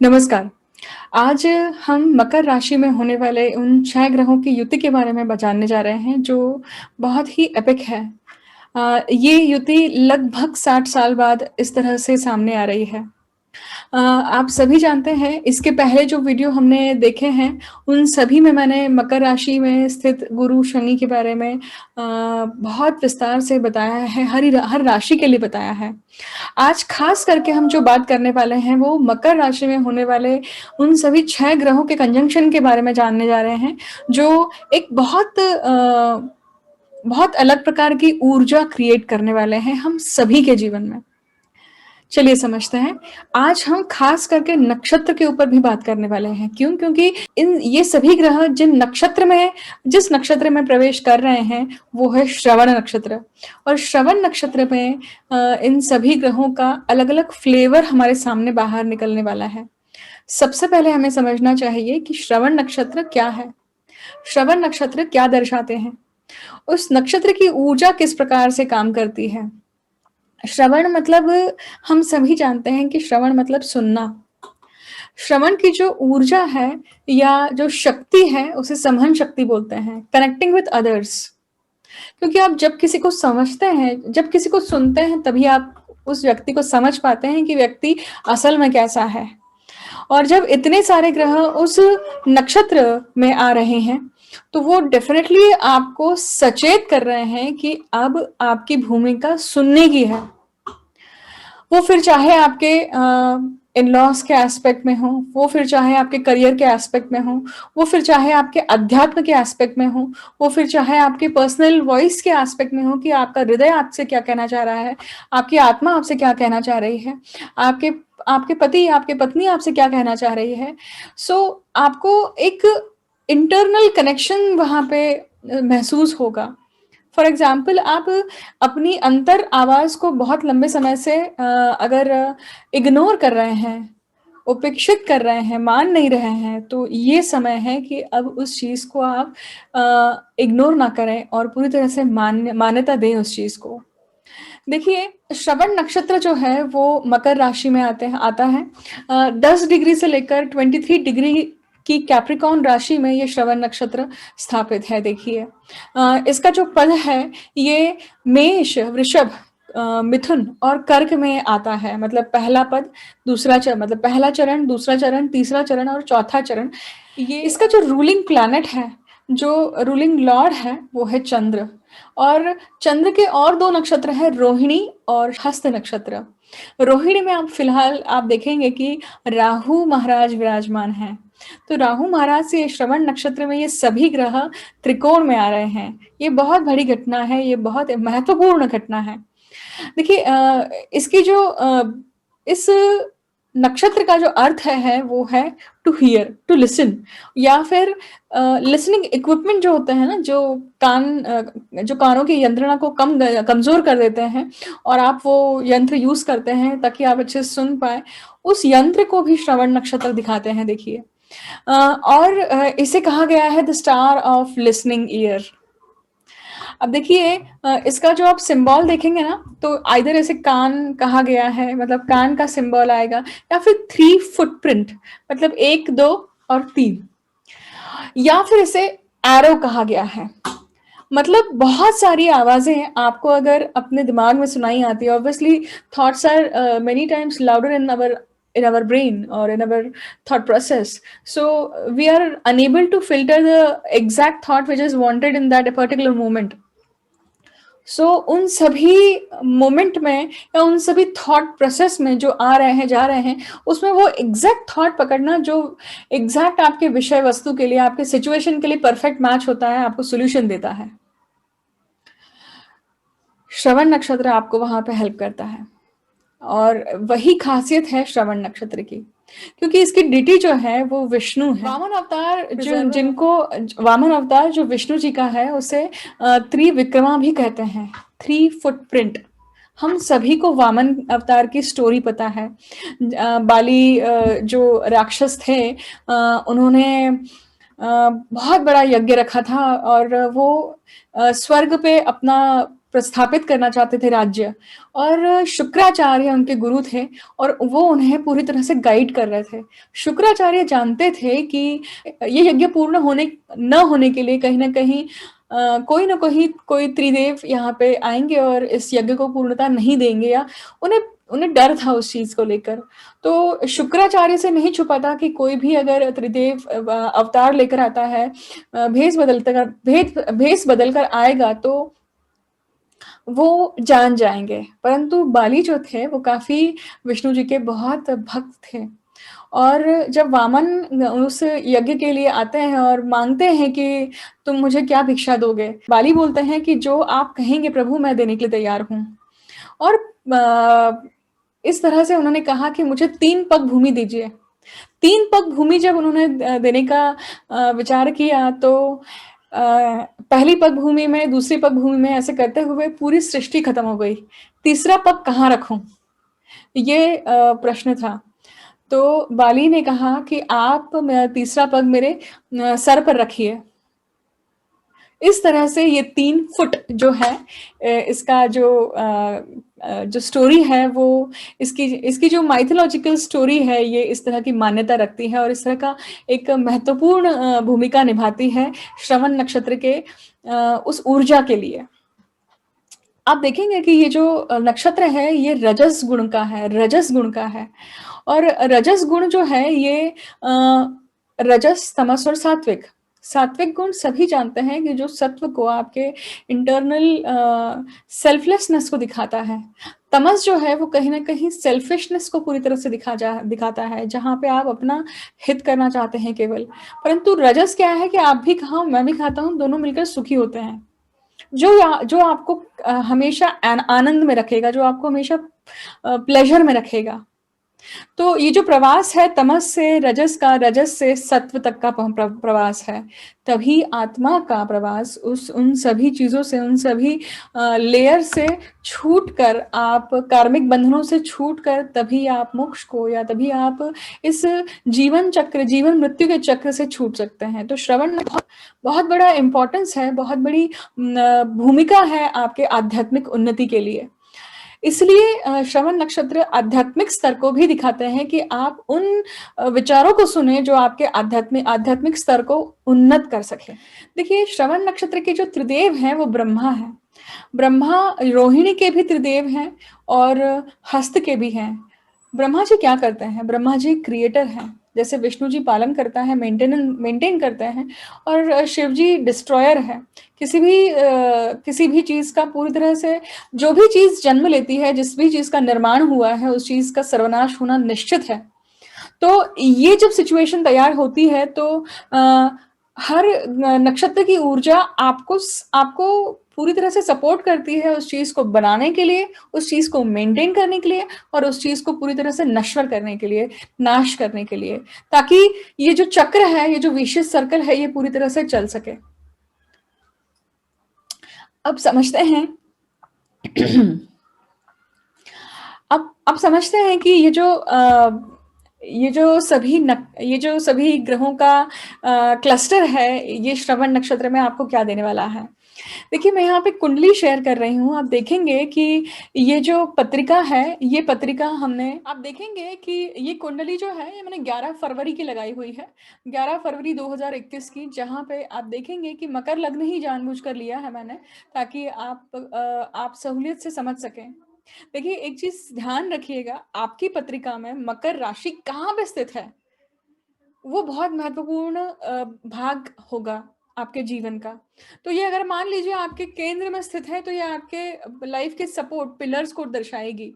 नमस्कार। आज हम मकर राशि में होने वाले उन 6 ग्रहों की युति के बारे में जानने जा रहे हैं जो बहुत ही एपिक है। ये युति लगभग 60 साल बाद इस तरह से सामने आ रही है। आप सभी जानते हैं इसके पहले जो वीडियो हमने देखे हैं, उन सभी में मैंने मकर राशि में स्थित गुरु शनि के बारे में बहुत विस्तार से बताया है, हर राशि के लिए बताया है। आज खास करके हम जो बात करने वाले हैं वो मकर राशि में होने वाले उन सभी 6 ग्रहों के कंजंक्शन के बारे में जानने जा रहे हैं, जो एक बहुत अलग प्रकार की ऊर्जा क्रिएट करने वाले हैं हम सभी के जीवन में। चलिए समझते हैं। आज हम खास करके नक्षत्र के ऊपर भी बात करने वाले हैं। क्यों? क्योंकि ये सभी ग्रह जिस नक्षत्र में प्रवेश कर रहे हैं, वो है श्रवण नक्षत्र और श्रवण नक्षत्र में इन सभी ग्रहों का अलग-अलग फ्लेवर हमारे सामने बाहर निकलने वाला है। सबसे पहले हमें समझना चाहिए कि श्रवण नक्षत्र क्या है? श्रवण नक्षत्र क्या दर्शाते हैं? उस नक्षत्र की ऊर्जा किस प्रकार से काम करती है? श्रवण मतलब हम सभी जानते हैं कि श्रवण मतलब सुनना। श्रवण की जो ऊर्जा है या जो शक्ति है उसे समहन शक्ति बोलते हैं, कनेक्टिंग विद अदर्स। क्योंकि आप जब किसी को समझते हैं, जब किसी को सुनते हैं तभी आप उस व्यक्ति को समझ पाते हैं कि व्यक्ति असल में कैसा है। और जब इतने सारे ग्रह उस नक्षत्र में आ रहे हैं, तो वो डेफिनेटली आपको सचेत कर रहे हैं कि अब आपकी भूमिका सुनने की है। वो फिर चाहे आपके इन-लॉज़ के एस्पेक्ट में हो, वो फिर चाहे आपके करियर के एस्पेक्ट में हो, वो फिर चाहे आपके अध्यात्म के एस्पेक्ट में हो, वो फिर चाहे आपके पर्सनल वॉइस के एस्पेक्ट में हो कि आपका हृदय आपसे क्या कहना चाह रहा है, आपकी आत्मा आपसे क्या कहना चाह रही है, आपके आपके पति, आपकी पत्नी आपसे क्या कहना चाह रही है। आपको एक इंटरनल कनेक्शन वहाँ पे महसूस होगा। फॉर एग्ज़ाम्पल आप अपनी अंतर आवाज़ को बहुत लंबे समय से अगर इग्नोर कर रहे हैं, उपेक्षित कर रहे हैं, मान नहीं रहे हैं, तो ये समय है कि अब उस चीज़ को आप इग्नोर ना करें और पूरी तरह से मान्यता दें उस चीज़ को। देखिए, श्रवण नक्षत्र जो है वो मकर राशि में आता है। 10 डिग्री से लेकर 23 डिग्री की कैप्रिकॉर्न राशि में ये श्रवण नक्षत्र स्थापित है देखिए। इसका जो पद है ये मेष, वृषभ, मिथुन और कर्क में आता है। मतलब पहला पद, मतलब पहला चरण, दूसरा चरण, तीसरा चरण और चौथा चरण। ये इसका जो रूलिंग प्लैनेट है, जो रूलिंग लॉर्ड है, वो है चंद्र। और चंद्र के और 2 नक्षत्र हैं रोहिणी और हस्त नक्षत्र। रोहिणी में आप देखेंगे कि राहु महाराज विराजमान हैं। तो राहु महाराज से श्रवण नक्षत्र में ये सभी ग्रह त्रिकोण में आ रहे हैं। ये बहुत बड़ी घटना है, ये बहुत महत्वपूर्ण घटना है। देखिए इसकी जो इस नक्षत्र का जो अर्थ है वो है टू हियर, टू लिसन या फिर लिसनिंग इक्विपमेंट जो होते हैं ना, जो कानों की यंत्रणा को कमज़ोर कर देते हैं और आप वो यंत्र यूज़ करते हैं ताकि आप अच्छे से सुन पाएँ, उस यंत्र को भी श्रवण नक्षत्र दिखाते हैं देखिए। इसे कहा गया है the star of listening year. अब देखिए इसका जो आप सिंबल देखेंगे ना, तो आइदर ऐसे कान कहा गया है, मतलब कान का सिंबल आएगा या फिर 3 फुटप्रिंट, मतलब 1, 2 और 3, या फिर इसे एरो कहा गया है। मतलब बहुत सारी आवाज़ें आपको अगर अपने दिमाग में सुनाई आती है, obviously thoughts are many times louder in our brain or in our thought process. So we are unable to filter the exact thought which is wanted in that particular moment. उन सभी मोमेंट में या उन सभी thought process में जो आ रहे हैं, जा रहे हैं, उसमें वो एग्जैक्ट थॉट पकड़ना जो एग्जैक्ट आपके विषय वस्तु के लिए, आपके सिचुएशन के लिए परफेक्ट मैच होता है, आपको सोल्यूशन देता है। श्रवण नक्षत्र आपको वहां पे हेल्प करता है और वही खासियत है श्रवण नक्षत्र की, क्योंकि इसकी डिटी जो है वो विष्णु है। वामन अवतार जो विष्णु जी का है उसे त्रिविक्रमा भी कहते हैं, 3 फुटप्रिंट। हम सभी को वामन अवतार की स्टोरी पता है। बाली जो राक्षस थे, उन्होंने बहुत बड़ा यज्ञ रखा था और वो स्वर्ग पे अपना प्रस्थापित करना चाहते थे राज्य, और शुक्राचार्य उनके गुरु थे और वो उन्हें पूरी तरह से गाइड कर रहे थे। शुक्राचार्य जानते थे कि ये यज्ञ पूर्ण होने न होने के लिए कहीं न कहीं कोई न कोई त्रिदेव यहाँ पे आएँगे और इस यज्ञ को पूर्णता नहीं देंगे, या उन्हें उन्हें डर था उस चीज़ को लेकर। तो शुक्राचार्य से नहीं छुपा था कि कोई भी अगर त्रिदेव अवतार लेकर आता है, भेष बदल कर आएगा, तो वो जान जाएँगे। परंतु बाली जो थे वो काफ़ी विष्णु जी के बहुत भक्त थे, और जब वामन उस यज्ञ के लिए आते हैं और माँगते हैं कि तुम मुझे क्या भिक्षा दोगे? बाली बोलते हैं कि जो आप कहेंगे प्रभु, मैं देने के लिए तैयार हूँ। और इस तरह से उन्होंने कहा कि मुझे 3 पग भूमि दीजिए। 3 पग भूमि जब उन्होंने देने का विचार किया, तो पहली पग भूमि में, दूसरी पग भूमि में ऐसे करते हुए पूरी सृष्टि खत्म हो गई। तीसरा पग कहाँ रखूँ? ये प्रश्न था। तो बाली ने कहा कि आप तीसरा पग मेरे सर पर रखिए। इस तरह से ये 3 फुट जो है, इसका जो स्टोरी है, वो इसकी इसकी जो माइथोलॉजिकल स्टोरी है, ये इस तरह की मान्यता रखती है और इस तरह का एक महत्वपूर्ण भूमिका निभाती है श्रवण नक्षत्र के उस ऊर्जा के लिए। आप देखेंगे कि ये जो नक्षत्र है, ये रजस गुण का है, रजस गुण का है। और रजस गुण जो है ये रजस, तमस और सात्विक। सात्विक गुण सभी जानते हैं कि जो सत्व को, आपके इंटरनल सेल्फलेसनेस को दिखाता है। तमस जो है वो कहीं न कहीं सेल्फिशनेस को पूरी तरह से दिखाता है, जहाँ पे आप अपना हित करना चाहते हैं केवल। परंतु रजस क्या है कि आप भी खाओ, मैं भी खाता हूँ, दोनों मिलकर सुखी होते हैं। जो आपको हमेशा आनंद में रखेगा, जो आपको हमेशा प्लेज़र में रखेगा। तो ये जो प्रवास है तमस से रजस का, रजस से सत्व तक का प्रवास है। तभी आत्मा का प्रवास उन सभी चीज़ों से, उन सभी लेयर से छूटकर, आप कार्मिक बंधनों से छूटकर, तभी आप मोक्ष को, या तभी आप इस जीवन चक्र, जीवन मृत्यु के चक्र से छूट सकते हैं। तो श्रवण में बहुत बहुत बड़ा इम्पोर्टेंस है, बहुत बड़ी भूमिका है आपके आध्यात्मिक उन्नति के लिए। इसलिए श्रवण नक्षत्र आध्यात्मिक स्तर को भी दिखाते हैं कि आप उन विचारों को सुने जो आपके आध्यात्मिक स्तर को उन्नत कर सके। देखिए, श्रवण नक्षत्र के जो त्रिदेव हैं वो ब्रह्मा हैं। ब्रह्मा रोहिणी के भी त्रिदेव हैं और हस्त के भी हैं। ब्रह्मा जी क्या करते हैं? ब्रह्मा जी क्रिएटर हैं। जैसे विष्णु जी पालन करता है, मेंटेन करते हैं, और शिव जी डिस्ट्रॉयर है। किसी भी चीज़ का पूरी तरह से, जो भी चीज़ जन्म लेती है, जिस भी चीज़ का निर्माण हुआ है, उस चीज़ का सर्वनाश होना निश्चित है। तो ये जब सिचुएशन तैयार होती है, तो हर नक्षत्र की ऊर्जा आपको पूरी तरह से सपोर्ट करती है उस चीज़ को बनाने के लिए, उस चीज़ को मेंटेन करने के लिए, और उस चीज़ को पूरी तरह से नश्वर करने के लिए, नाश करने के लिए, ताकि ये जो चक्र है, ये जो विशिष्ट सर्कल है, ये पूरी तरह से चल सके। अब समझते हैं अब समझते हैं कि ये जो सभी ग्रहों का क्लस्टर है, ये श्रवण नक्षत्र में आपको क्या देने वाला है। देखिए, मैं यहाँ पे कुंडली शेयर कर रही हूँ। आप देखेंगे कि ये जो पत्रिका है, ये पत्रिका आप देखेंगे कि ये कुंडली जो है, ये मैंने 11 फरवरी की लगाई हुई है, 11 फरवरी 2021 की, जहाँ पे आप देखेंगे कि मकर लग्न ही जानबूझकर लिया है मैंने, ताकि आप सहूलियत से समझ सकें। देखिए, एक चीज़ ध्यान रखिएगा, आपकी पत्रिका में मकर राशि कहाँ पे स्थित है, वो बहुत महत्वपूर्ण भाग होगा आपके जीवन का। तो ये अगर मान लीजिए आपके केंद्र में स्थित है, तो ये आपके लाइफ के सपोर्ट पिलर्स को दर्शाएगी।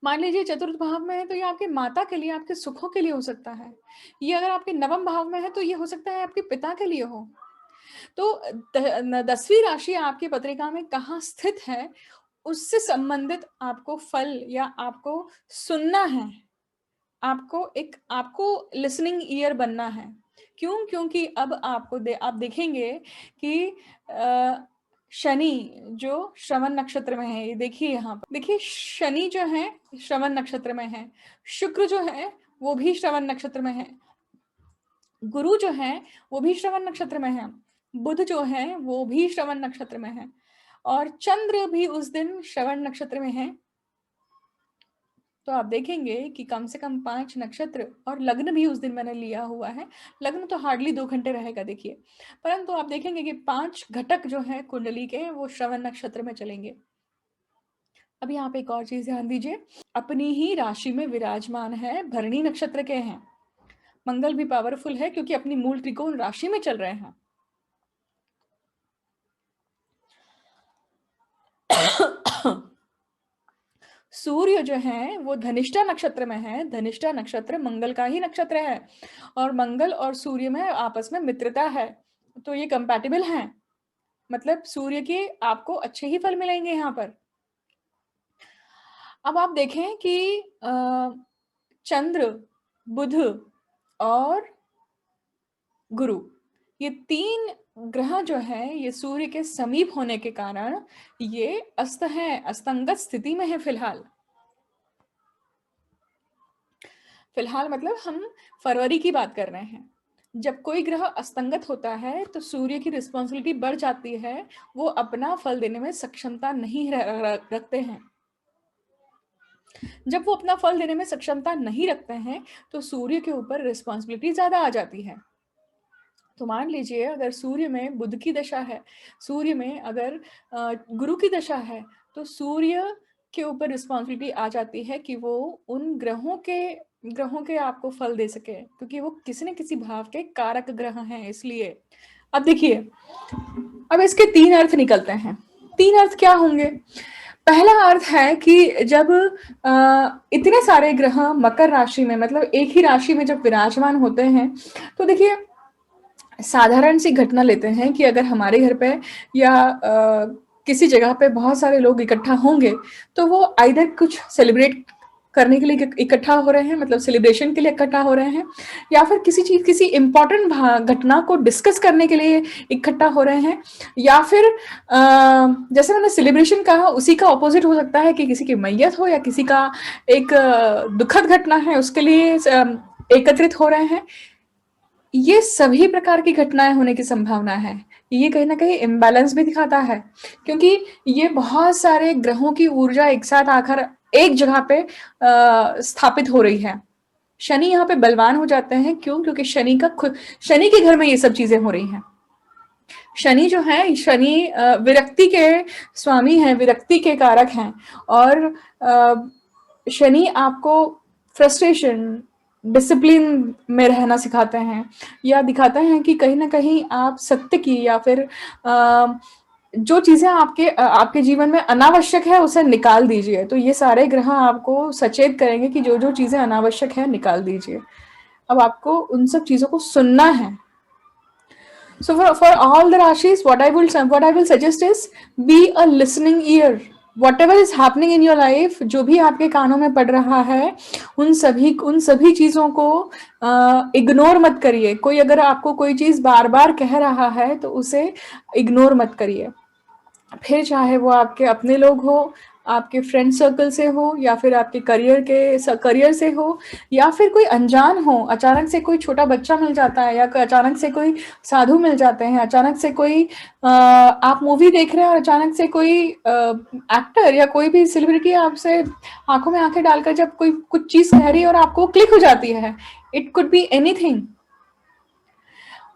मान लीजिए चतुर्थ भाव में है, तो ये आपके माता के लिए, आपके सुखों के लिए हो सकता है। ये अगर आपके नवम भाव में है, तो ये हो सकता है आपके पिता के लिए हो। तो 10वीं राशि आपकी पत्रिका में कहाँ स्थित है, उससे संबंधित आपको फल, या आपको सुनना है। आपको लिसनिंग ईयर बनना है। क्यों? क्योंकि अब आप देखेंगे कि शनि जो श्रवण नक्षत्र में है, ये देखिए यहाँ पर देखिए, शनि जो है श्रवण नक्षत्र में है, शुक्र जो है वो भी श्रवण नक्षत्र में है, गुरु जो है वो भी श्रवण नक्षत्र में है, बुध जो है वो भी श्रवण नक्षत्र में है, और चंद्र भी उस दिन श्रवण नक्षत्र में है। तो आप देखेंगे कि कम से कम 5 नक्षत्र, और लग्न भी उस दिन मैंने लिया हुआ है। लग्न तो हार्डली 2 घंटे रहेगा देखिए, परंतु आप देखेंगे कि 5 घटक जो हैं कुंडली के वो श्रवण नक्षत्र में चलेंगे। अब यहाँ पे एक और चीज ध्यान दीजिए, अपनी ही राशि में विराजमान है, भरणी नक्षत्र के हैं। मंगल भी पावरफुल है क्योंकि अपनी मूल त्रिकोण राशि में चल रहे हैं। सूर्य जो है वो धनिष्ठा नक्षत्र में है। धनिष्ठा नक्षत्र मंगल का ही नक्षत्र है, और मंगल और सूर्य में आपस में मित्रता है, तो ये कंपैटिबल हैं। मतलब सूर्य के आपको अच्छे ही फल मिलेंगे यहाँ पर। अब आप देखें कि चंद्र, बुध और गुरु, ये 3 ग्रह जो है ये सूर्य के समीप होने के कारण ये अस्त है, अस्तंगत स्थिति में है फिलहाल। फिलहाल मतलब हम फरवरी की बात कर रहे हैं। जब कोई ग्रह अस्तंगत होता है तो सूर्य की रिस्पॉन्सिबिलिटी बढ़ जाती है, वो अपना फल देने में सक्षमता नहीं रखते हैं। जब वो अपना फल देने में सक्षमता नहीं रखते हैं तो सूर्य के ऊपर रिस्पॉन्सिबिलिटी ज्यादा आ जाती है। तो मान लीजिए अगर सूर्य में बुध की दशा है, सूर्य में अगर गुरु की दशा है, तो सूर्य के ऊपर रिस्पॉन्सिबिलिटी आ जाती है कि वो उन ग्रहों के आपको फल दे सके, क्योंकि वो किसी न किसी भाव के कारक ग्रह हैं। इसलिए अब देखिए, अब इसके 3 अर्थ निकलते हैं। 3 अर्थ क्या होंगे? पहला अर्थ है कि जब इतने सारे ग्रह मकर राशि में, मतलब एक ही राशि में जब विराजमान होते हैं, तो देखिए साधारण सी घटना लेते हैं कि अगर हमारे घर पे या किसी जगह पे बहुत सारे लोग इकट्ठा होंगे, तो वो आइदर कुछ सेलिब्रेट करने के लिए इकट्ठा हो रहे हैं, मतलब सेलिब्रेशन के लिए इकट्ठा हो रहे हैं, या फिर किसी इंपॉर्टेंट घटना को डिस्कस करने के लिए इकट्ठा हो रहे हैं, या फिर जैसे मैंने सेलिब्रेशन कहा उसी का ऑपोजिट हो सकता है कि किसी की मैयत हो या किसी का एक दुखद घटना है उसके लिए एकत्रित हो रहे हैं। ये सभी प्रकार की घटनाएं होने की संभावना है। ये कहीं ना कहीं इम्बैलेंस भी दिखाता है, क्योंकि ये बहुत सारे ग्रहों की ऊर्जा एक साथ आकर एक जगह पे स्थापित हो रही है। शनि यहाँ पे बलवान हो जाते हैं। क्यों? क्योंकि शनि के घर में ये सब चीजें हो रही हैं। शनि जो है, शनि विरक्ति के स्वामी हैं, विरक्ति के कारक हैं, और शनि आपको फ्रस्ट्रेशन, डिसिप्लिन में रहना सिखाते हैं, या दिखाते हैं कि कहीं ना कहीं आप सत्य की या फिर जो चीजें आपके जीवन में अनावश्यक है उसे निकाल दीजिए। तो ये सारे ग्रह आपको सचेत करेंगे कि जो जो चीजें अनावश्यक है निकाल दीजिए। अब आपको उन सब चीजों को सुनना है। So for all the Rashis, what I will suggest is be a listening ear. Whatever is happening in your life, जो भी आपके कानों में पड़ रहा है, उन सभी चीजों को इग्नोर मत करिए। कोई अगर आपको कोई चीज बार बार कह रहा है तो उसे इग्नोर मत करिए। फिर चाहे वो आपके अपने लोग हो, आपके फ्रेंड सर्कल से हो, या फिर आपके करियर से हो, या फिर कोई अनजान हो। अचानक से कोई छोटा बच्चा मिल जाता है, या अचानक से कोई साधु मिल जाते हैं, अचानक से कोई आप मूवी देख रहे हैं और अचानक से कोई एक्टर या कोई भी सेलिब्रिटी आपसे आंखों में आंखें डालकर जब कोई कुछ चीज कह रही है और आपको क्लिक हो जाती है। इट कुड बी एनीथिंग,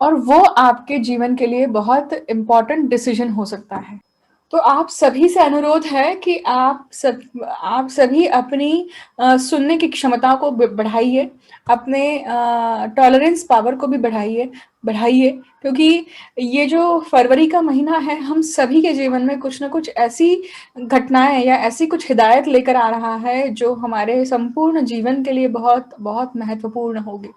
और वो आपके जीवन के लिए बहुत इंपॉर्टेंट डिसीजन हो सकता है। तो आप सभी से अनुरोध है कि आप सभी अपनी सुनने की क्षमता को बढ़ाइए, अपने टॉलरेंस पावर को भी बढ़ाइए, क्योंकि ये जो फरवरी का महीना है हम सभी के जीवन में कुछ ना कुछ ऐसी घटनाएं या ऐसी कुछ हिदायत लेकर आ रहा है जो हमारे संपूर्ण जीवन के लिए बहुत बहुत महत्वपूर्ण होगी।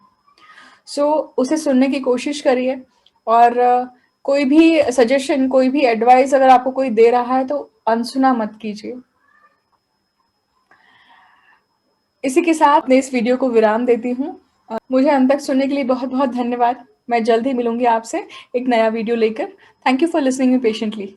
सो उसे सुनने की कोशिश करिए, और कोई भी सजेशन, कोई भी एडवाइस अगर आपको कोई दे रहा है तो अनसुना मत कीजिए। इसी के साथ मैं इस वीडियो को विराम देती हूँ। मुझे अंत तक सुनने के लिए बहुत बहुत धन्यवाद। मैं जल्द ही मिलूंगी आपसे एक नया वीडियो लेकर। Thank you for listening me patiently.